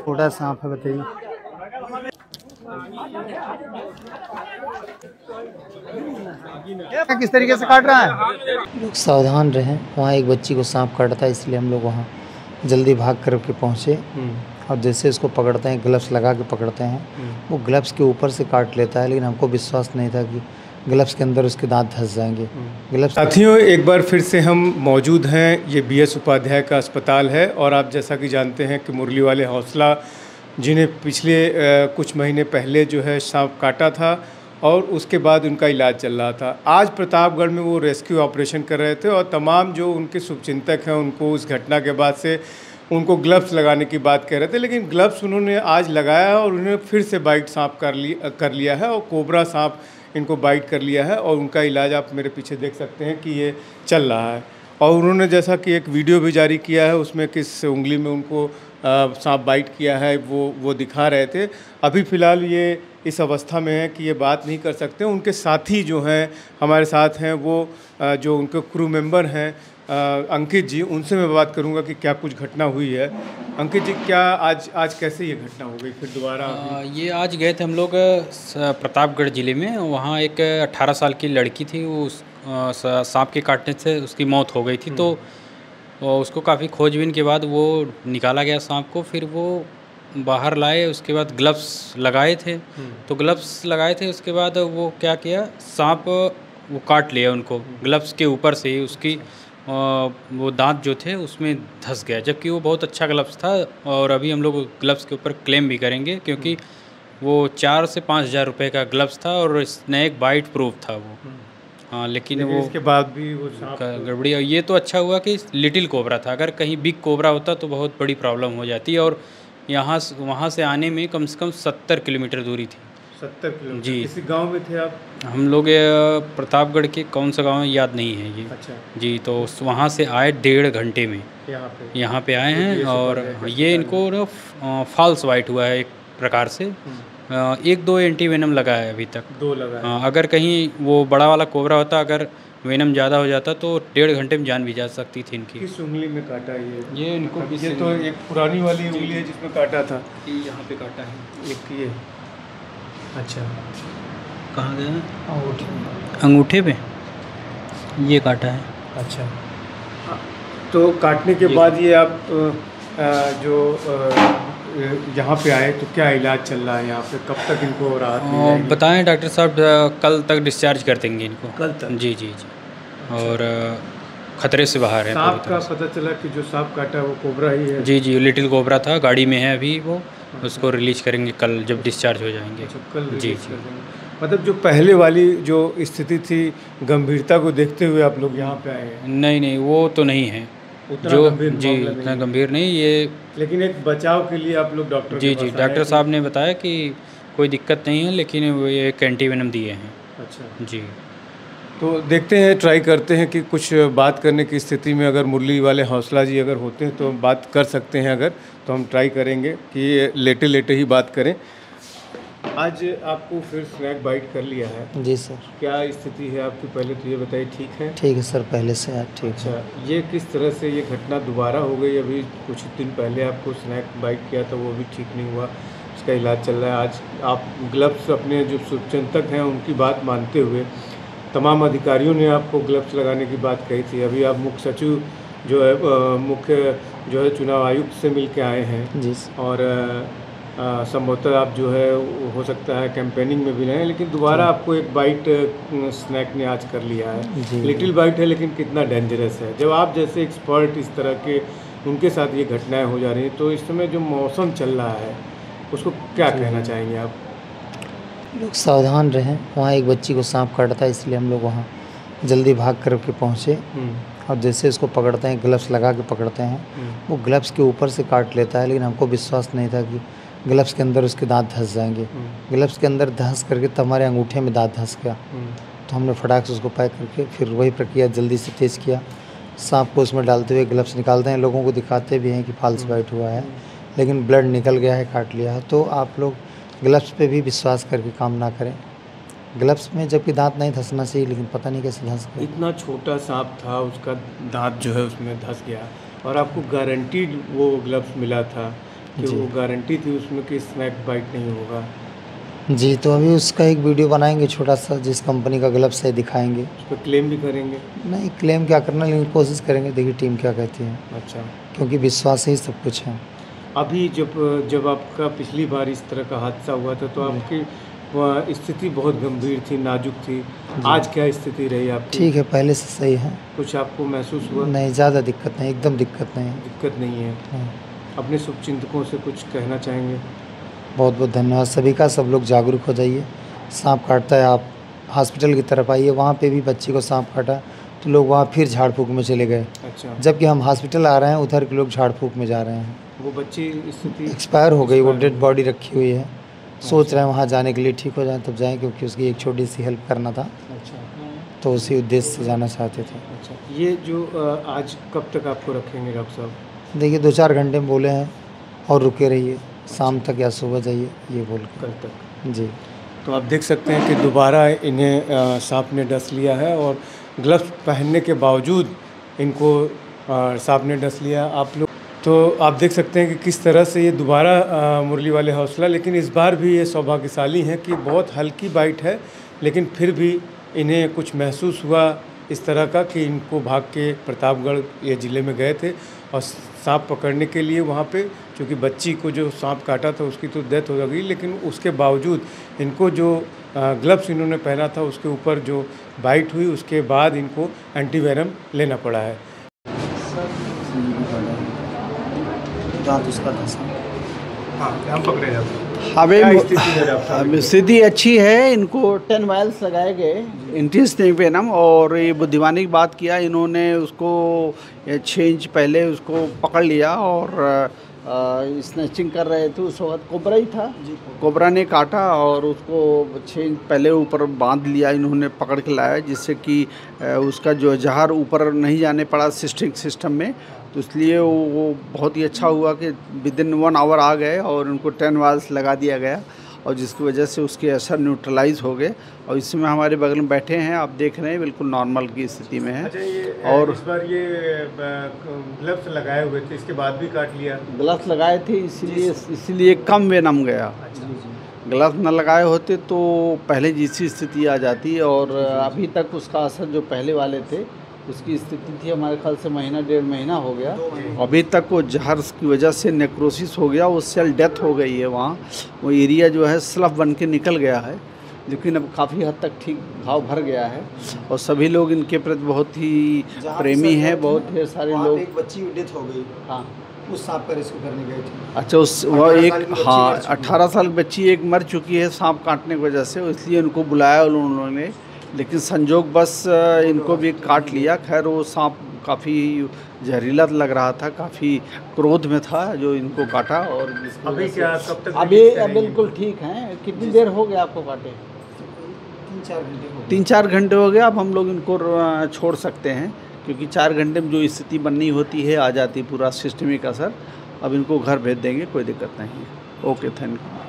थोड़ा सांप है, बताइए। किस तरीके से काट रहा है? लोग सावधान रहें। वहाँ एक बच्ची को सांप काटा था, इसलिए हम लोग वहाँ जल्दी भाग कर के पहुँचे। और जैसे इसको पकड़ते हैं, ग्लव्स लगा के पकड़ते हैं, वो ग्लव्स के ऊपर से काट लेता है, लेकिन हमको विश्वास नहीं था कि ग्लव्स के अंदर उसके दांत धंस जाएंगे। ग्लव्स। साथियों, एक बार फिर से हम मौजूद हैं। ये BS उपाध्याय का अस्पताल है और आप जैसा कि जानते हैं कि मुरली वाले हौसला, जिन्हें पिछले कुछ महीने पहले जो है सांप काटा था और उसके बाद उनका इलाज चल रहा था। आज प्रतापगढ़ में वो रेस्क्यू ऑपरेशन कर रहे थे और तमाम जो उनके शुभचिंतक हैं उनको उस घटना के बाद से उनको ग्लव्स लगाने की बात कह रहे थे, लेकिन ग्लव्स उन्होंने आज लगाया और उन्होंने फिर से बाइट सांप कर लिया है और कोबरा सांप इनको बाइट कर लिया है और उनका इलाज आप मेरे पीछे देख सकते हैं कि ये चल रहा है। और उन्होंने जैसा कि एक वीडियो भी जारी किया है, उसमें किस उंगली में उनको सांप बाइट किया है वो दिखा रहे थे। अभी फ़िलहाल ये इस अवस्था में है कि ये बात नहीं कर सकते। उनके साथी जो हैं हमारे साथ हैं, वो जो उनके क्रू मेंबर हैं अंकित जी, उनसे मैं बात करूंगा कि क्या कुछ घटना हुई है। अंकित जी, क्या आज कैसे ये घटना हो गई फिर दोबारा? ये आज गए थे हम लोग प्रतापगढ़ ज़िले में। वहाँ एक 18 साल की लड़की थी, वो सांप के काटने से उसकी मौत हो गई थी। तो उसको काफ़ी खोजबीन के बाद वो निकाला गया सांप को, फिर वो बाहर लाए। उसके बाद ग्लव्स लगाए थे, तो ग्लव्स लगाए थे, उसके बाद वो क्या किया, सांप वो काट लिया उनको ग्लव्स के ऊपर से ही। उसकी वो दांत जो थे उसमें धंस गया, जबकि वो बहुत अच्छा ग्लव्स था। और अभी हम लोग ग्लव्स के ऊपर क्लेम भी करेंगे, क्योंकि वो 4 से 5 हज़ार रुपये का ग्लव्स था और स्नैक बाइट प्रूफ था वो। हाँ, लेकिन वो इसके बाद भी वो गड़बड़ी। और ये तो अच्छा हुआ कि लिटिल कोबरा था, अगर कहीं बिग कोबरा होता तो बहुत बड़ी प्रॉब्लम हो जाती। और वहाँ से आने में कम से कम 70 किलोमीटर दूरी थी। 70 किलोमीटर? जी। किसी गांव में थे आप? हम लोग प्रतापगढ़ के कौन सा गांव है याद नहीं है ये। अच्छा जी, तो वहाँ से आए 1.5 घंटे में यहाँ पे आए हैं। और ये इनको ना फॉल्स वाइट हुआ है एक प्रकार से। 1-2 एंटी वेनम लगा है अभी तक। 2 लगा है। अगर कहीं वो बड़ा वाला कोबरा होता, अगर वेनम ज़्यादा हो जाता तो 1.5 घंटे में जान भी जा सकती थी इनकी। किस उंगली में काटा ये इनको ये तो एक पुरानी वाली उंगली है जिसमें काटा था। यहाँ पे काटा है एक ये। अच्छा, कहाँ गया? अंगूठे पे ये काटा है। अच्छा। तो काटने के बाद ये आप जो यहाँ पे आए तो क्या इलाज चल रहा है यहाँ पे? कब तक इनको राहत मिल जाएगी? बताएं डॉक्टर साहब, कल तक डिस्चार्ज कर देंगे इनको। कल तक? जी जी जी। और खतरे से बाहर है। सांप का पता चला कि जो सांप काटा वो कोबरा ही है? जी जी, लिटिल कोबरा था, गाड़ी में है अभी वो। उसको रिलीज करेंगे कल जब डिस्चार्ज हो जाएंगे। अच्छा, कल जी जी। मतलब जो पहले वाली जो स्थिति थी, गंभीरता को देखते हुए आप लोग यहाँ पे आए हैं? नहीं नहीं, वो तो नहीं है उतना जो गंभीर जी, मामला इतना नहीं। गंभीर नहीं ये। लेकिन एक बचाव के लिए आप लोग डॉक्टर जी के जी, पास आए डॉक्टर हैं? साहब ने बताया कि कोई दिक्कत नहीं है, लेकिन वो एक एंटीवेनम दिए हैं। अच्छा जी, तो देखते हैं, ट्राई करते हैं कि कुछ बात करने की स्थिति में अगर मुरली वाले हौसला जी अगर होते हैं तो हम बात कर सकते हैं। अगर तो हम ट्राई करेंगे कि लेटे लेटे ही बात करें। आज आपको फिर स्नैक बाइट कर लिया है? जी सर। क्या स्थिति है आपकी, पहले तो ये बताइए। ठीक है? ठीक है सर, पहले से आज ठीक है। अच्छा, ये किस तरह से ये घटना दोबारा हो गई? अभी कुछ दिन पहले आपको स्नैक बाइट किया था, वो भी ठीक नहीं हुआ, उसका इलाज चल रहा है। आज आप ग्लव्स अपने जो शुभचिंतक हैं उनकी बात मानते हुए, तमाम अधिकारियों ने आपको ग्लव्स लगाने की बात कही थी। अभी आप मुख्य सचिव जो है चुनाव आयुक्त से मिल के आए हैं। जी। और संभवतः आप जो है हो सकता है कैंपेनिंग में भी रहें, लेकिन दोबारा आपको एक बाइट स्नैक ने आज कर लिया है। लिटिल बाइट है, लेकिन कितना डेंजरस है। जब आप जैसे एक्सपर्ट इस तरह के उनके साथ ये घटनाएं हो जा रही हैं, तो इस समय जो मौसम चल रहा है उसको क्या कहना चाहेंगे आप? लोग सावधान रहें। वहाँ एक बच्ची को सांप काटा था, इसलिए हम लोग वहाँ जल्दी भाग कर के पहुँचे। और जैसे इसको पकड़ते हैं, ग्लव्स लगा के पकड़ते हैं, वो ग्लव्स के ऊपर से काट लेता है, लेकिन हमको विश्वास नहीं था कि ग्लव्स के अंदर उसके दांत धंस जाएंगे। ग्लव्स के अंदर धंस करके तब हमारे अंगूठे में दांत धंस गया। तो हमने फटाक से उसको पैक करके फिर वही प्रक्रिया जल्दी से तेज़ किया। सांप को उसमें डालते हुए ग्लव्स निकालते हैं, लोगों को दिखाते भी हैं कि फॉल्स बाइट हुआ है, लेकिन ब्लड निकल गया है, काट लिया है। तो आप लोग ग्लव्स पे भी विश्वास करके काम ना करें। ग्लव्स में जबकि दांत नहीं धंसना चाहिए, लेकिन पता नहीं कैसे धंस गया। इतना छोटा सांप था, उसका दांत जो है उसमें धंस गया और आपको गारंटीड वो ग्लव्स मिला था। कि जी। वो गारंटी थी उसमें कि स्नैक बाइट नहीं होगा। जी, तो अभी उसका एक वीडियो बनाएंगे छोटा सा, जिस कंपनी का ग्लव्स है दिखाएंगे। उस पर क्लेम भी करेंगे। नहीं क्लेम क्या करना, लेकिन कोशिश करेंगे, देखिए टीम क्या कहती है, अच्छा, क्योंकि विश्वास ही सब कुछ है। अभी जब आपका पिछली बार इस तरह का हादसा हुआ था तो आपकी स्थिति बहुत गंभीर थी, नाजुक थी। आज क्या स्थिति रही आपकी? ठीक है, पहले से सही है। कुछ आपको महसूस हुआ? नहीं, ज़्यादा दिक्कत नहीं, एकदम दिक्कत नहीं है। दिक्कत नहीं है। हाँ। अपने शुभचिंतकों से कुछ कहना चाहेंगे? बहुत बहुत धन्यवाद सभी का। सब लोग जागरूक हो जाइए। सांप काटता है, आप हॉस्पिटल की तरफ आइए। वहाँ पे भी बच्ची को सांप काटा तो लोग वहाँ फिर झाड़ फूक में चले गए, अच्छा, जबकि हम हॉस्पिटल आ रहे हैं, उधर के लोग झाड़ फूक में जा रहे हैं। वो बच्ची स्थिति एक्सपायर हो गई, वो डेड बॉडी रखी हुई है। सोच रहे हैं वहाँ जाने के लिए, ठीक हो जाए तब जाएँ, क्योंकि उसकी एक छोटी सी हेल्प करना था, अच्छा, तो उसी उद्देश्य से जाना चाहते थे। अच्छा। ये जो आज कब तक आपको रखेंगे डॉक्टर साहब? देखिए 2-4 घंटे में बोले हैं, और रुके रहिए, शाम तक या सुबह जाइए, ये बोल के। कल तक। जी। तो आप देख सकते हैं कि दोबारा इन्हें सांप ने डस लिया है, और ग्लव्स पहनने के बावजूद इनको सांप ने डस लिया। आप लोग तो आप देख सकते हैं कि किस तरह से ये दोबारा मुरली वाले हौसला, लेकिन इस बार भी ये सौभाग्यशाली हैं कि बहुत हल्की बाइट है, लेकिन फिर भी इन्हें कुछ महसूस हुआ इस तरह का कि इनको भाग के प्रतापगढ़ ये ज़िले में गए थे और सांप पकड़ने के लिए वहाँ पे, क्योंकि बच्ची को जो सांप काटा था उसकी तो डेथ हो गई, लेकिन उसके बावजूद इनको जो ग्लव्स इन्होंने पहना था उसके ऊपर जो बाइट हुई, उसके बाद इनको एंटीवेनम लेना पड़ा है। हाँ, हम पकड़े जाते हैं। अभी स्थिति अच्छी है। इनको 10 वायल्स लगाए गए इंटेस्टिन वेनम, और ये बुद्धिमानी की बात किया इन्होंने, उसको 6 इंच पहले उसको पकड़ लिया और स्नैचिंग कर रहे थे। उस वक्त कोबरा ही था, कोबरा ने काटा और उसको 6 इंच पहले ऊपर बांध लिया, इन्होंने पकड़ के लाया, जिससे कि उसका जो जहर ऊपर नहीं जाने पड़ा सिस्टम में। तो इसलिए वो बहुत ही अच्छा हुआ कि विदिन 1 आवर आ गए और उनको 10 वाल्स लगा दिया गया, और जिसकी वजह से उसके असर न्यूट्रलाइज हो गए। और इस समय हमारे बगल में बैठे हैं, आप देख रहे हैं, बिल्कुल नॉर्मल की स्थिति में है। अच्छा, और इस बार ये ग्लव्स लगाए हुए थे, इसके बाद भी काट लिया? ग्लव्स लगाए थे, इसीलिए कम वेनम गया। ग्लव्स न लगाए होते तो पहले जैसी स्थिति आ जाती, और अभी तक उसका असर जो पहले वाले थे उसकी स्थिति थी, हमारे ख्याल से महीना 1.5 महीना हो गया। अभी तक वो जहर की वजह से नेक्रोसिस हो गया, वो सेल डेथ हो गई है वहाँ। वो एरिया जो है स्लफ बन के निकल गया है, लेकिन अब काफ़ी हद तक ठीक घाव भर गया है, और सभी लोग इनके प्रति बहुत ही प्रेमी हैं। बहुत ढेर सारे लोग। एक बच्ची की डेथ हो गई, हाँ, उस सांप का रेस्क्यू करने गए थे। अच्छा, उस वो एक, हाँ, 18 साल की बच्ची एक मर चुकी है सांप काटने की वजह से, इसलिए उनको बुलाया उन्होंने, लेकिन संजोग बस इनको भी काट लिया। खैर वो सांप काफ़ी जहरीला लग रहा था, काफ़ी क्रोध में था जो इनको काटा। और अभी क्या कब तक अभी रिलीज करेंगे? बिल्कुल ठीक हैं। कितनी देर हो गया आपको काटे? 3-4 घंटे हो गए। 3-4 घंटे हो गया। अब हम लोग इनको छोड़ सकते हैं, क्योंकि 4 घंटे में जो स्थिति बननी होती है आ जाती, पूरा सिस्टमिक असर। अब इनको घर भेज देंगे, कोई दिक्कत नहीं है। Okay, thank you.